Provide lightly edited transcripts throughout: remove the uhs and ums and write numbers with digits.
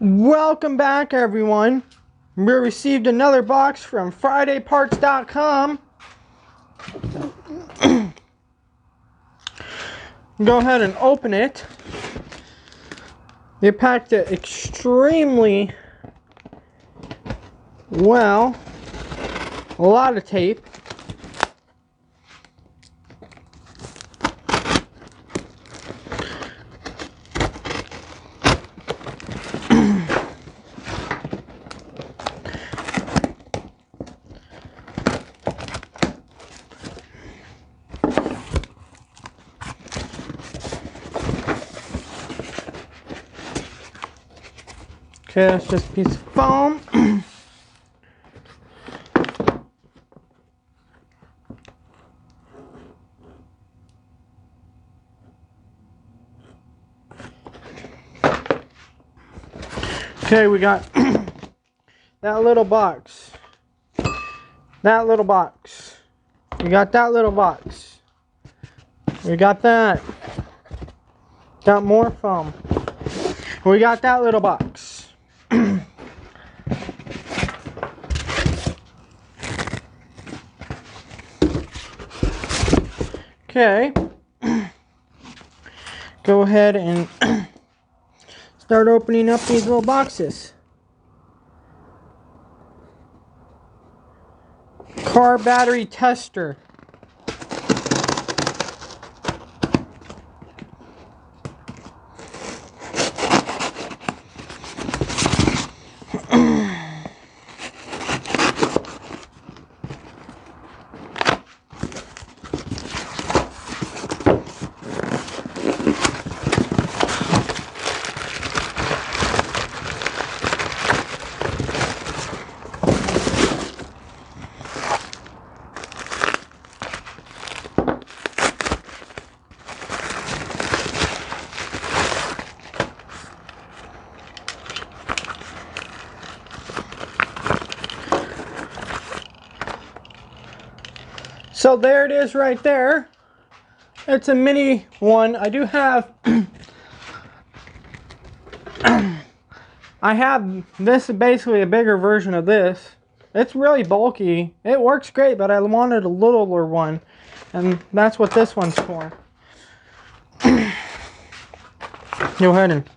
Welcome back, everyone. We received another box from FridayParts.com. Go ahead and open it. They packed it extremely well. A lot of tape. Okay, that's just a piece of foam. Okay, we got that little box. That little box. We got that little box. We got that. Got more foam. We got that little box. Okay. Go ahead and start opening up these little boxes. Car battery tester. So there it is right there. It's a mini one. I do have I have this is basically a bigger version of this. It's really bulky. It works great, but I wanted a littler one. And that's what this one's for. Go ahead and...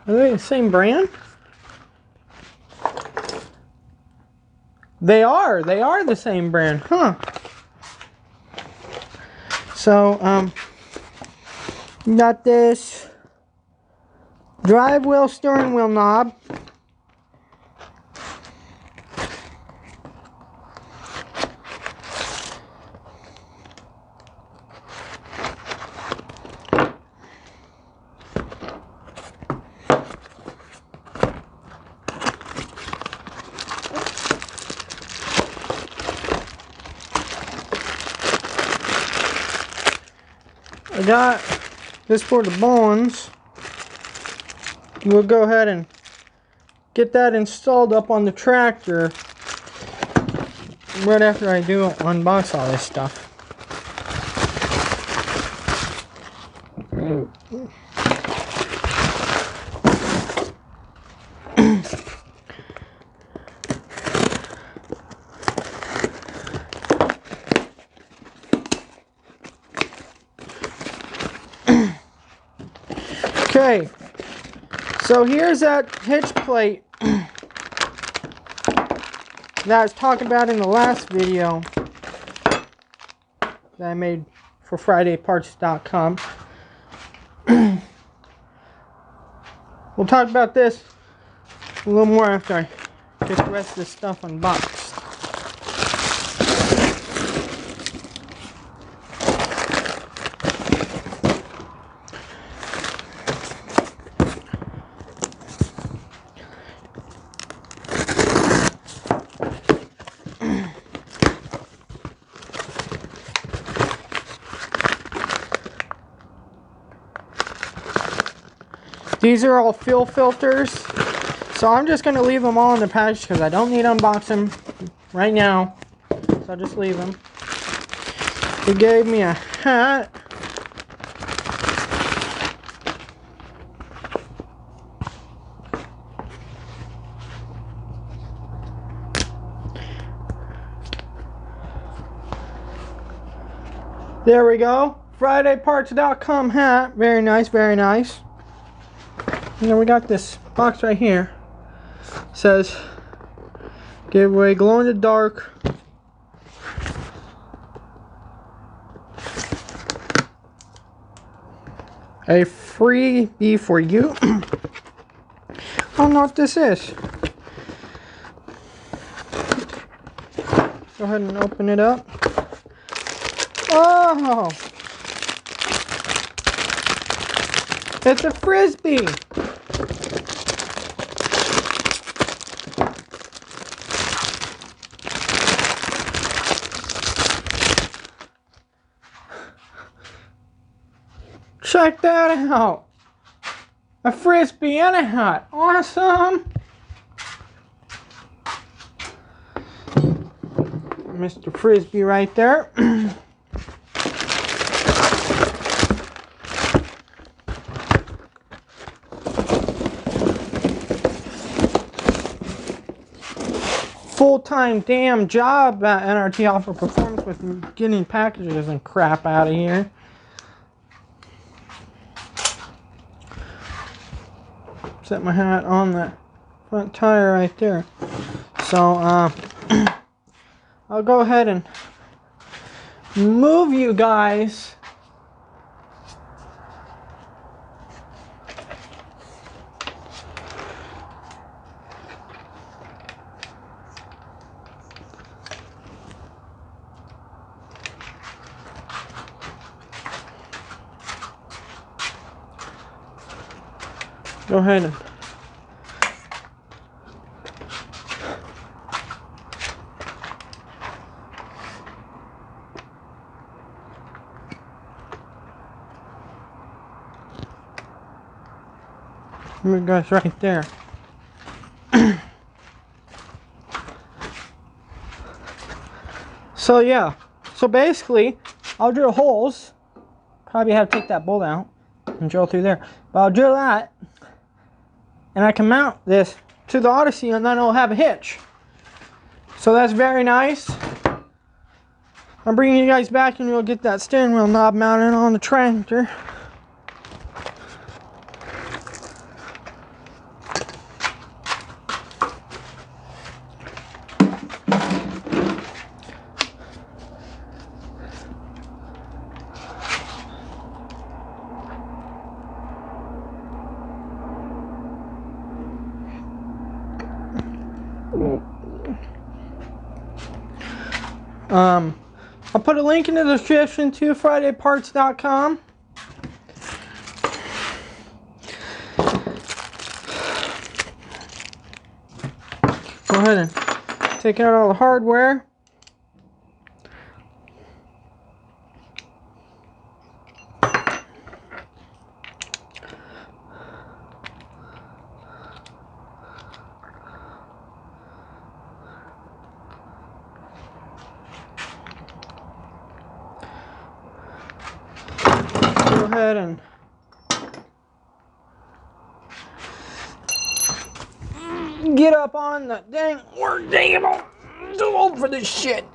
Are they the same brand? They are the same brand, huh? So, got this drive wheel, steering wheel knob. I got this for the bones. We'll go ahead and get that installed up on the tractor right after I do unbox all this stuff. Okay, so here's that hitch plate that I was talking about in the last video that I made for FridayParts.com. We'll talk about this a little more after I get the rest of this stuff unboxed. These are all fuel filters, so I'm just going to leave them all in the package because I don't need to unbox them right now, so I'll just leave them. They gave me a hat, There we go. FridayParts.com hat. Very nice, very nice. And then we got this box right here. It says, giveaway glow in the dark. A freebie for you. I don't know what this is. Go ahead and open it up. Oh! It's a frisbee! Check that out! A frisbee and a hat! Awesome! Mr. Frisbee right there. Full-time damn job at N.R.T. offer performance with getting packages and crap out of here. Set my hat on that front tire right there. So, I'll go ahead and move you guys go ahead and move you guys right there. So yeah, so basically I'll drill holes. Probably have to take that bolt out and drill through there, but I'll drill that and I can mount this to the Odyssey, and then it'll have a hitch. So that's very nice. I'm bringing you guys back and we'll get that steering wheel knob mounted on the tractor. I'll put a link in the description to FridayParts.com. Go ahead and take out all the hardware. Go ahead and get up on the dang work table. I'm too old for this shit.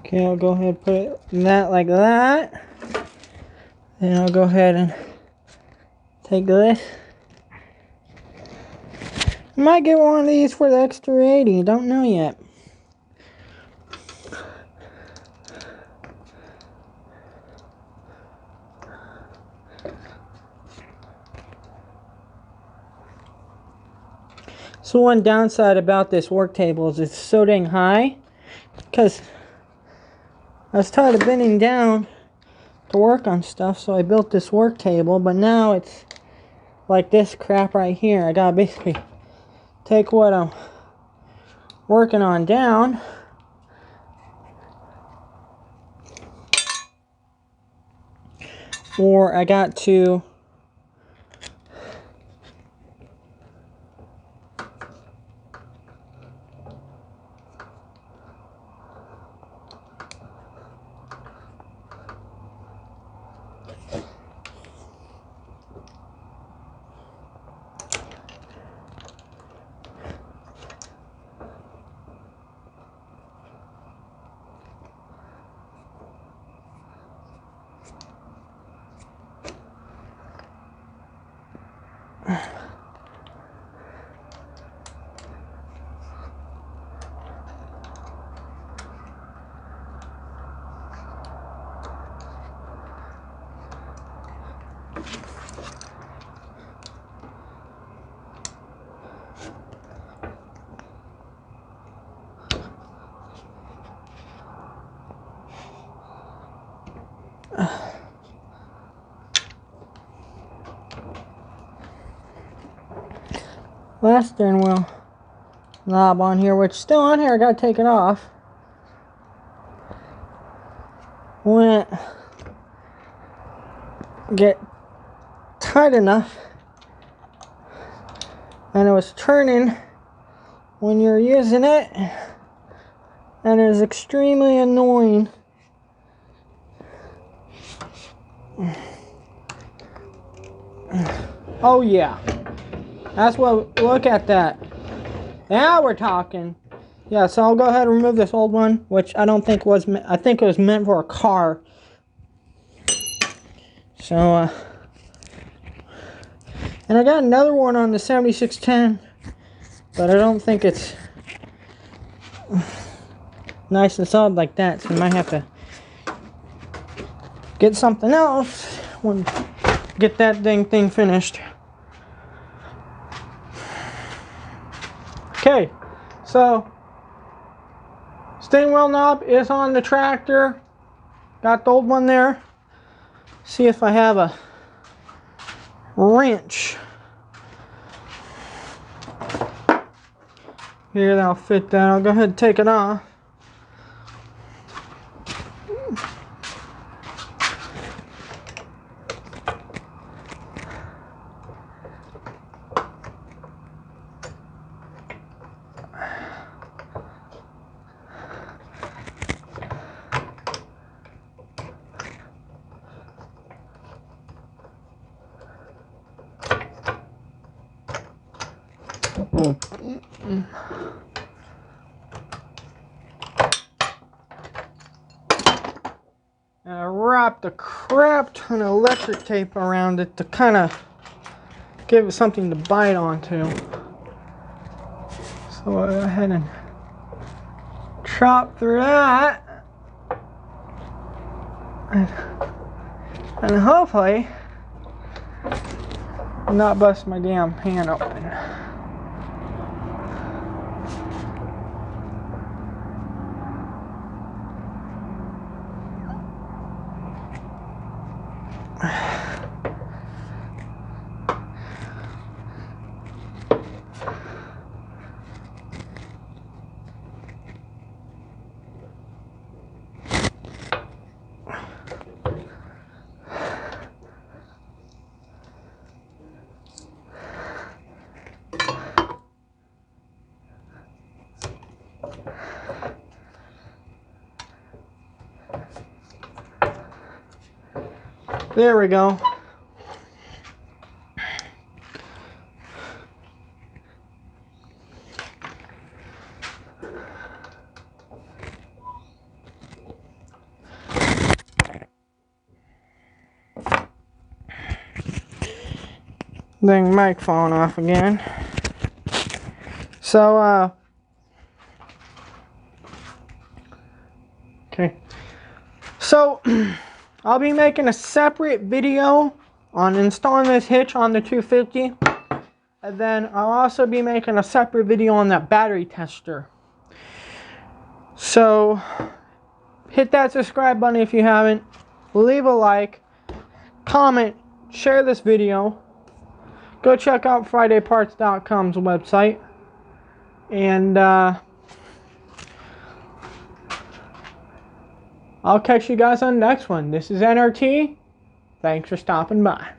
Okay, I'll go ahead and put that like that. Then I'll go ahead and take this. I might get one of these for the extra 80, don't know yet. So one downside about this work table is it's so dang high, because I was tired of bending down to work on stuff, so I built this work table, but now it's like this crap right here. I gotta basically take what I'm working on down or I got to last steering wheel knob on here, which is still on here. I gotta take it off. Went get tight enough, and it was turning when you're using it, and it is extremely annoying. Oh yeah, that's what. Look at that. Now we're talking. Yeah, so I'll go ahead and remove this old one, which I don't think was. I think it was meant for a car. So, and I got another one on the 7610, but I don't think it's nice and solid like that. So I might have to get something else when get that dang thing finished. Okay, so steering wheel knob is on the tractor. Got the old one there. See if I have a wrench here that'll fit that. I'll go ahead and take it off. And I wrapped a crap ton of electric tape around it to kind of give it something to bite onto. So I go ahead and chop through that, and hopefully not bust my damn hand open. There we go. Dang mic falling off again. So, okay. So, I'll be making a separate video on installing this hitch on the 250. And then I'll also be making a separate video on that battery tester. So, hit that subscribe button if you haven't. Leave a like. Comment. Share this video. Go check out FridayParts.com's website. And, I'll catch you guys on the next one. This is N.R.T. Thanks for stopping by.